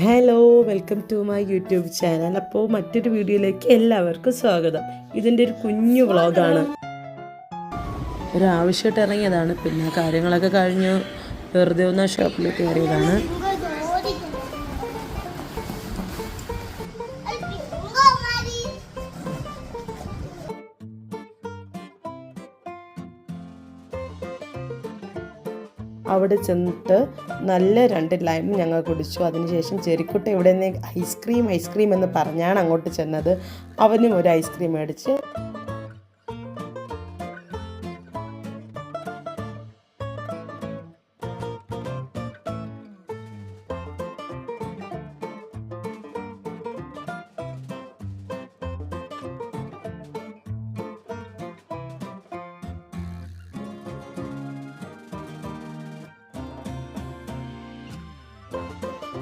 Hello, welcome to my YouTube channel. അപ്പോൾ മറ്റൊരു വീഡിയോയിലേക്ക് എല്ലാവർക്കും സ്വാഗതം. ഇതിൻ്റെ ഒരു കുഞ്ഞു വ്ളോഗാണ്. ഒരാവശ്യമായിട്ട് ഇറങ്ങിയതാണ്. പിന്നെ കാര്യങ്ങളൊക്കെ കഴിഞ്ഞു വെറുതെ ഒന്ന് ഷോപ്പിൽ കയറിയതാണ്. അവിടെ ചെന്നിട്ട് നല്ല 2 ലൈം ഞങ്ങൾ കുടിച്ചു. അതിനുശേഷം ചെറിക്കുട്ട ഇവിടെ നിന്ന് ഐസ്ക്രീം എന്ന് പറഞ്ഞാണ് അങ്ങോട്ട് ചെന്നത്. അവനും ഒരു ഐസ്ക്രീം മേടിച്ച്.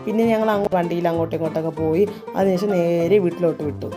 പിന്നെ ഞങ്ങൾ വണ്ടിയിൽ അങ്ങോട്ടും ഇങ്ങോട്ടൊക്കെ പോയി. അതിനുശേഷം നേരെ വീട്ടിലോട്ട് വിട്ടു.